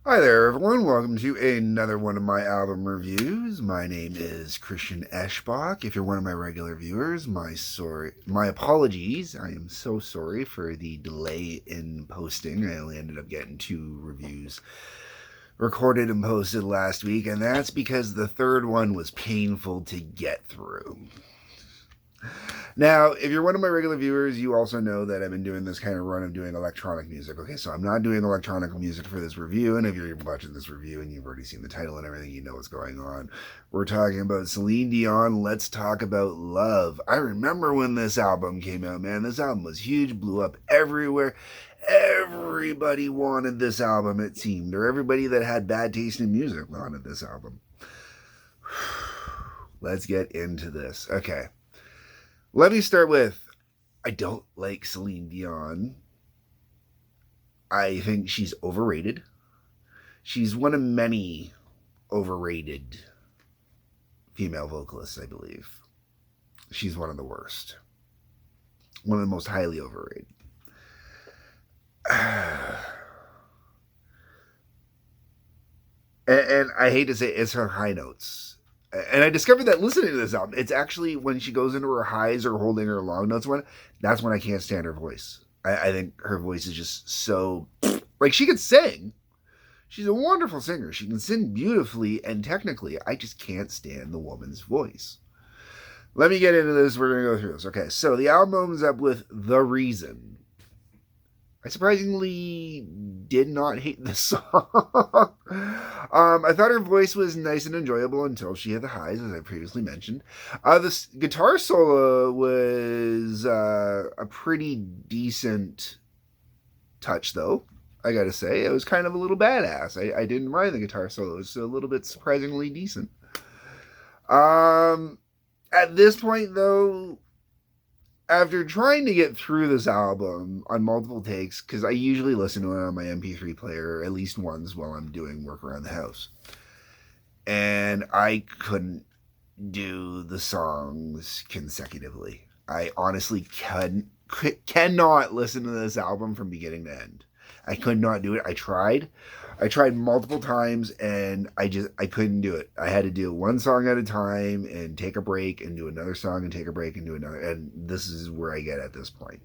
Hi there, everyone. Welcome to another one of my album reviews. My name is Christian Eschbach. If you're one of my regular viewers, my apologies. I am so sorry for the delay in posting. I only ended up getting 2 reviews recorded and posted last week, and that's because the third one was painful to get through. Now, if you're one of my regular viewers, you also know that I've been doing this kind of run of doing electronic music. Okay, so I'm not doing electronic music for this review, and if you're watching this review and you've already seen the title and everything, you know what's going on. We're talking about Celine Dion, Let's Talk About Love. I remember when this album came out, man. This album was huge, blew up everywhere. Everybody wanted this album, it seemed, or everybody that had bad taste in music wanted this album. Let's get into this. Okay. Let me start with, I don't like Celine Dion. I think she's overrated. She's one of many overrated female vocalists, I believe. She's one of the worst. One of the most highly overrated. And I hate to say it, it's her high notes. And I discovered that listening to this album, it's actually when she goes into her highs or holding her long notes that's when I can't stand her voice. I think her voice is just so, like, she can sing. She's a wonderful singer. She can sing beautifully and technically. I just can't stand the woman's voice. Let me get into this. We're going to go through this. Okay, so the album opens up with The Reason. I surprisingly did not hate this song. I thought her voice was nice and enjoyable until she had the highs, as I previously mentioned. This guitar solo was a pretty decent touch, though. I gotta say, it was kind of a little badass. I didn't mind the guitar solo. It was a little bit surprisingly decent. At this point, though, after trying to get through this album on multiple takes, because I usually listen to it on my MP3 player at least once while I'm doing work around the house, and I couldn't do the songs consecutively. I honestly cannot listen to this album from beginning to end. I could not do it. I tried multiple times and I couldn't do it. I had to do one song at a time and take a break and do another song and take a break and do another. And this is where I get at this point.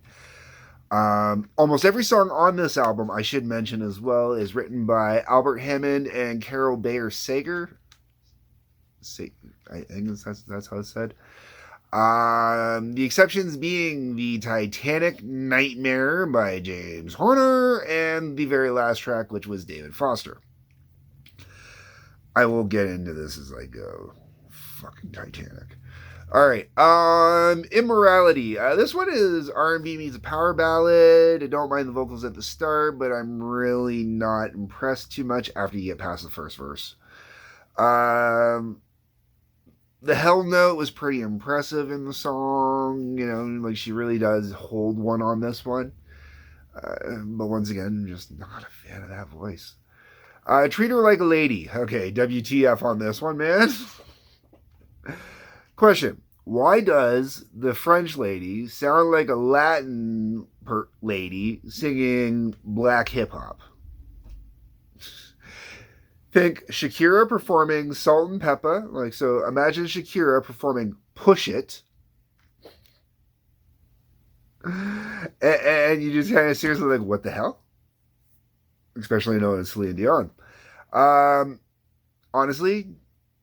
Almost every song on this album, I should mention as well, is written by Albert Hammond and Carol Bayer Sager. I think that's how it's said. The exceptions being the Titanic Nightmare by James Horner and the very last track, which was David Foster. I will get into this as I go. Fucking Titanic. All right. Immorality. This one is R&B meets a power ballad. I don't mind the vocals at the start, but I'm really not impressed too much after you get past the first verse. The hell note was pretty impressive in the song. You know, like she really does hold one on this one. But once again, just not a fan of that voice. Treat her like a lady. Okay, WTF on this one, man. Question. Why does the French lady sound like a Latin lady singing black hip hop? Think Shakira performing Salt and Pepper. Like, so imagine Shakira performing Push It. And you just kind of seriously like, what the hell? Especially knowing it's Celine Dion. Honestly,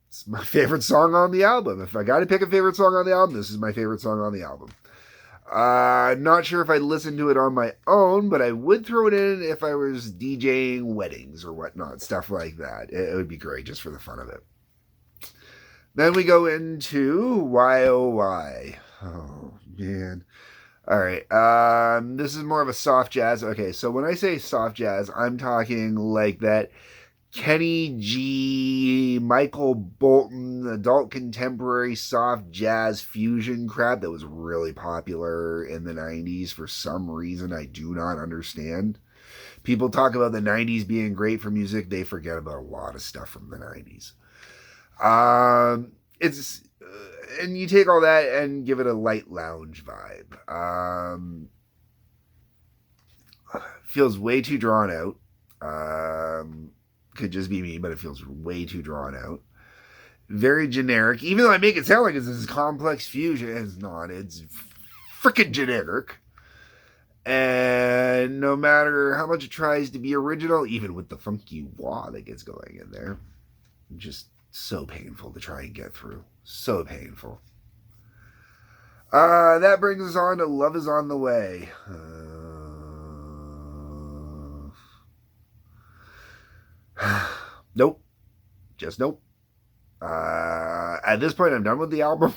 it's my favorite song on the album. If I got to pick a favorite song on the album, this is my favorite song on the album. Not sure if I'd listen to it on my own, but I would throw it in if I was DJing weddings or whatnot, stuff like that. It would be great just for the fun of it. Then we go into Why Oh Why. Oh, man. All right. This is more of a soft jazz. Okay, so when I say soft jazz, I'm talking like that Kenny G, Michael Bolton, adult contemporary soft jazz fusion crap that was really popular in the 90s for some reason I do not understand. People talk about the 90s being great for music, they forget about a lot of stuff from the 90s. And you take all that and give it a light lounge vibe. Feels way too drawn out. Could just be me, but it feels way too drawn out. Very generic, even though I make it sound like it's this complex fusion. It's not. It's freaking generic. And no matter how much it tries to be original, even with the funky wah that gets going in there, just so painful to try and get through. So painful. That brings us on to Love Is On The Way. Nope. Just nope. At this point, I'm done with the album.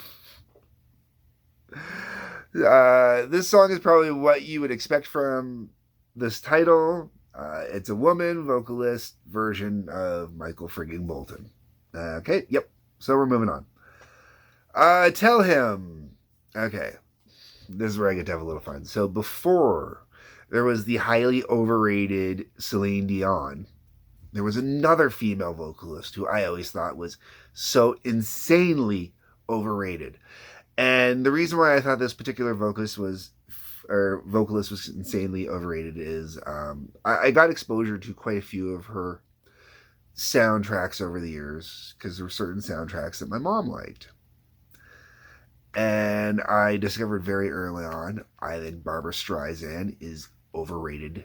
This song is probably what you would expect from this title. It's a woman vocalist version of Michael friggin' Bolton. Okay, yep. So we're moving on. Tell Him. Okay. This is where I get to have a little fun. So before there was the highly overrated Celine Dion, there was another female vocalist who I always thought was so insanely overrated. And the reason why I thought this particular vocalist was insanely overrated is I got exposure to quite a few of her soundtracks over the years because there were certain soundtracks that my mom liked. And I discovered very early on, I think Barbra Streisand is overrated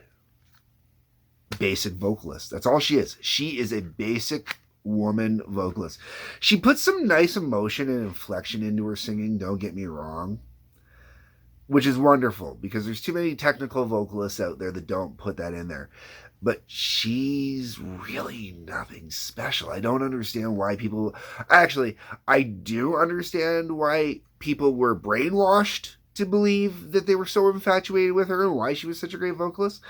basic vocalist. That's all she is. She is a basic woman vocalist. She puts some nice emotion and inflection into her singing, don't get me wrong, which is wonderful because there's too many technical vocalists out there that don't put that in there. But she's really nothing special. I don't understand why people... Actually, I do understand why people were brainwashed to believe that they were so infatuated with her and why she was such a great vocalist.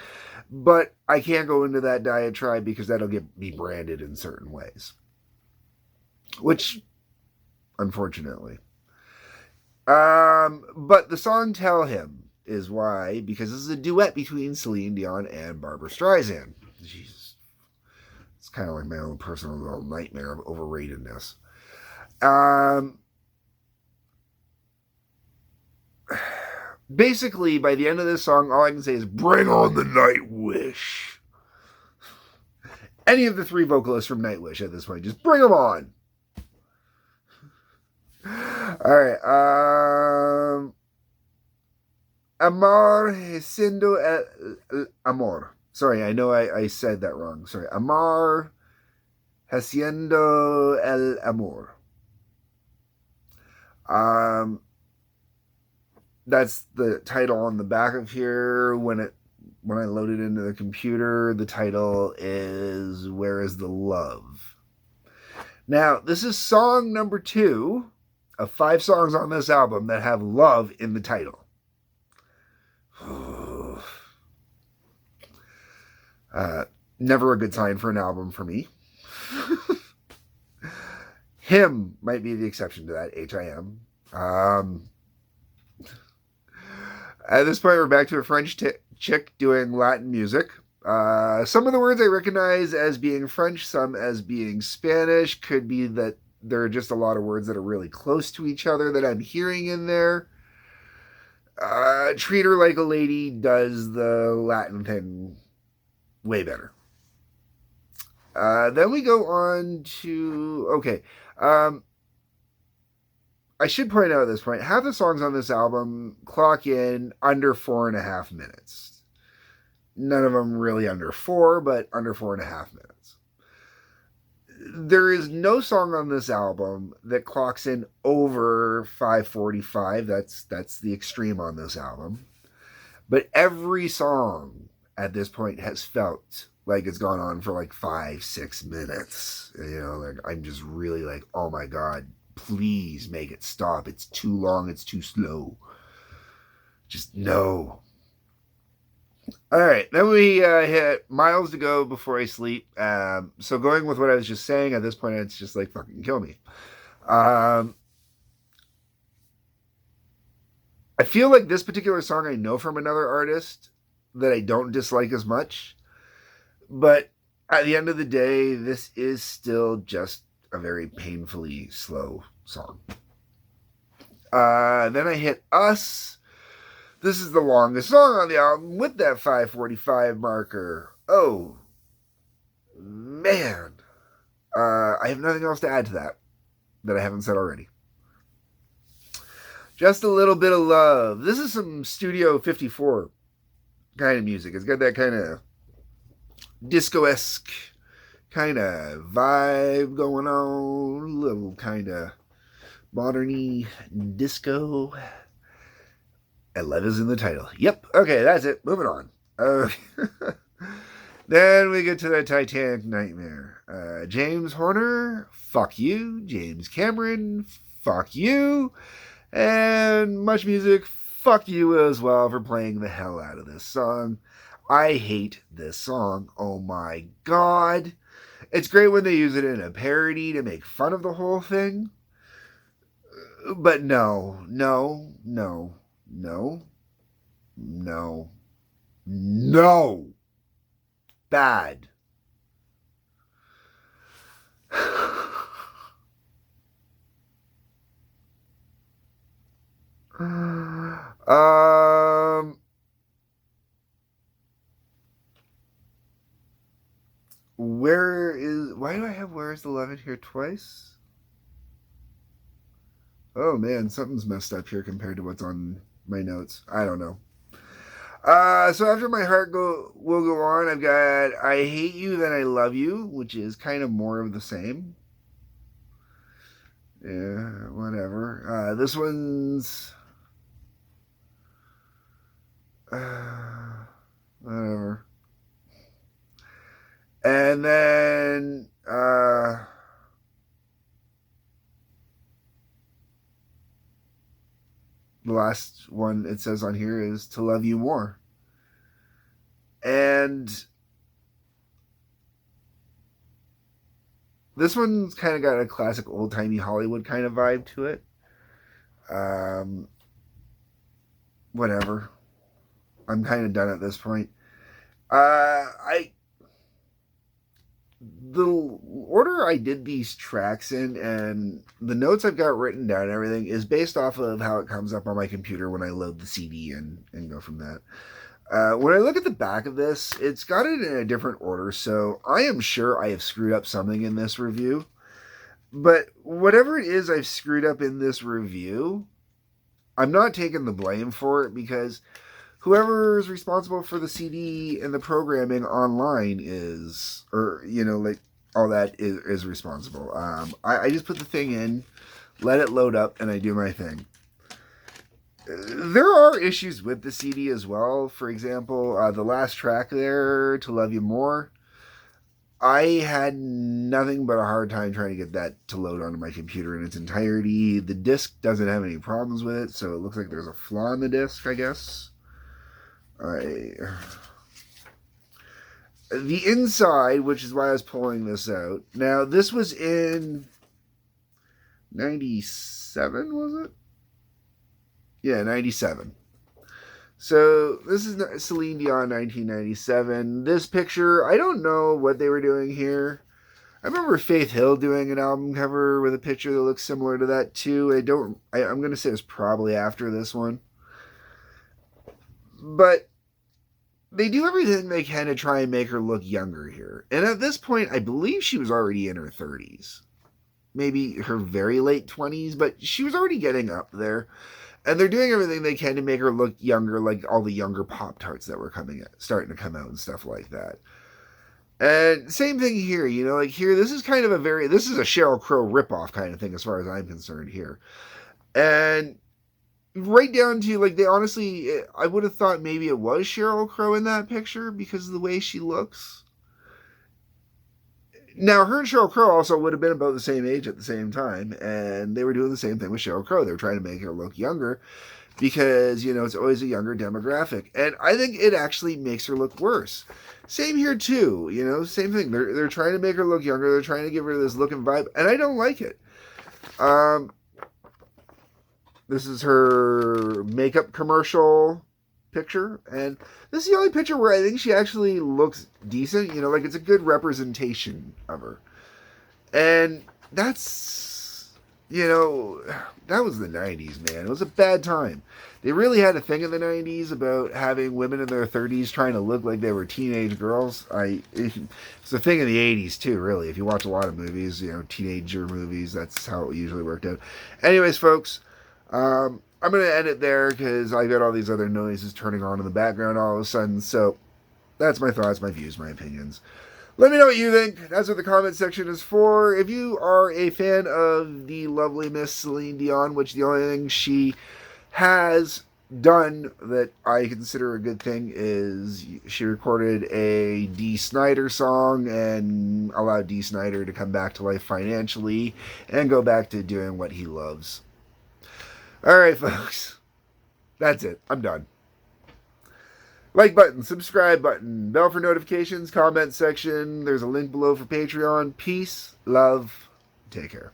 But I can't go into that diatribe because that'll get me branded in certain ways. Which, unfortunately. But the song Tell Him is why, because this is a duet between Celine Dion and Barbra Streisand. Jesus. It's kind of like my own personal little nightmare of overratedness. Basically, by the end of this song, all I can say is, bring on the Nightwish. Any of the three vocalists from Nightwish at this point, just bring them on. Alright, Amar Haciendo el Amor. Sorry, I know I said that wrong. Sorry. Amar Haciendo el Amor. That's the title on the back of here. When I load it into the computer, the title is Where Is the Love? Now, this is song number 2 of 5 songs on this album that have love in the title. Never a good sign for an album for me. Him might be the exception to that, H-I-M. At this point, we're back to a French chick doing Latin music. Some of the words I recognize as being French, some as being Spanish. Could be that there are just a lot of words that are really close to each other that I'm hearing in there. Treat Her Like a Lady does the Latin thing way better. Then we go on to... Okay. I should point out at this point, half the songs on this album clock in under 4.5 minutes. None of them really under 4, but under 4.5 minutes. There is no song on this album that clocks in over 5:45. That's the extreme on this album. But every song at this point has felt like it's gone on for like 5-6 minutes. You know, like I'm just really like, oh my God, please make it stop. It's too long. It's too slow. Just no. All right, then we hit Miles to Go Before I Sleep. So going with what I was just saying, at this point, it's just like, fucking kill me. I feel like this particular song I know from another artist that I don't dislike as much. But at the end of the day, this is still just a very painfully slow song. Then I hit Us. This is the longest song on the album with that 5:45 marker. Oh, man, I have nothing else to add to that I haven't said already. Just a little bit of love. This is some Studio 54 kind of music. It's got that kind of disco-esque kind of vibe going on. A little kind of modern-y disco. And love is in the title. Yep. Okay, that's it. Moving on. Then we get to the Titanic Nightmare. James Horner, fuck you. James Cameron, fuck you. And Much Music, fuck you as well for playing the hell out of this song. I hate this song. Oh my god. It's great when they use it in a parody to make fun of the whole thing. But no. Bad. Why do I have Where is the Love in here twice? Oh man, something's messed up here compared to what's on my notes. I don't know. So after My Heart Will Go On, I've got I Hate You, Then I Love You, which is kind of more of the same. Yeah, whatever. This one's... whatever. And then... the last one it says on here is To Love You More. And this one's kind of got a classic old-timey Hollywood kind of vibe to it. Whatever. I'm kind of done at this point. The order I did these tracks in and the notes I've got written down and everything is based off of how it comes up on my computer when I load the CD and go from that. When I look at the back of this, it's got it in a different order, so I am sure I have screwed up something in this review. But whatever it is I've screwed up in this review, I'm not taking the blame for it because whoever is responsible for the CD and the programming online is, or, you know, like all that is responsible. I just put the thing in, let it load up, and I do my thing. There are issues with the CD as well. For example, the last track there, To Love You More, I had nothing but a hard time trying to get that to load onto my computer in its entirety. The disc doesn't have any problems with it, so it looks like there's a flaw in the disc, I guess. The inside, which is why I was pulling this out. Now, this was in 97, was it? Yeah, 97. So, this is Celine Dion, 1997. This picture, I don't know what they were doing here. I remember Faith Hill doing an album cover with a picture that looks similar to that, too. I'm going to say it was probably after this one. But they do everything they can to try and make her look younger here. And at this point, I believe she was already in her 30s. Maybe her very late 20s, but she was already getting up there. And they're doing everything they can to make her look younger, like all the younger Pop-Tarts that were starting to come out and stuff like that. And same thing here, you know, like here, this is a Sheryl Crow ripoff kind of thing as far as I'm concerned here. And right down to, like, I would have thought maybe it was Sheryl Crow in that picture because of the way she looks. Now, her and Sheryl Crow also would have been about the same age at the same time, and they were doing the same thing with Sheryl Crow. They were trying to make her look younger because, you know, it's always a younger demographic. And I think it actually makes her look worse. Same here, too. You know, same thing. They're trying to make her look younger. They're trying to give her this look and vibe, and I don't like it. This is her makeup commercial picture, and this is the only picture where I think she actually looks decent, you know, like it's a good representation of her. And that's you know, that was the 90s, man. It was a bad time. They really had a thing in the 90s about having women in their 30s trying to look like they were teenage girls. It's a thing in the 80s, too, really. If you watch a lot of movies, teenager movies, that's how it usually worked out. Anyways, folks, I'm going to end it there because I got all these other noises turning on in the background all of a sudden. So that's my thoughts, my views, my opinions. Let me know what you think. That's what the comment section is for. If you are a fan of the lovely Miss Celine Dion, which the only thing she has done that I consider a good thing is she recorded a Dee Snider song and allowed Dee Snider to come back to life financially and go back to doing what he loves. All right, folks. That's it. I'm done. Like button, subscribe button, bell for notifications, comment section. There's a link below for Patreon. Peace, love, take care.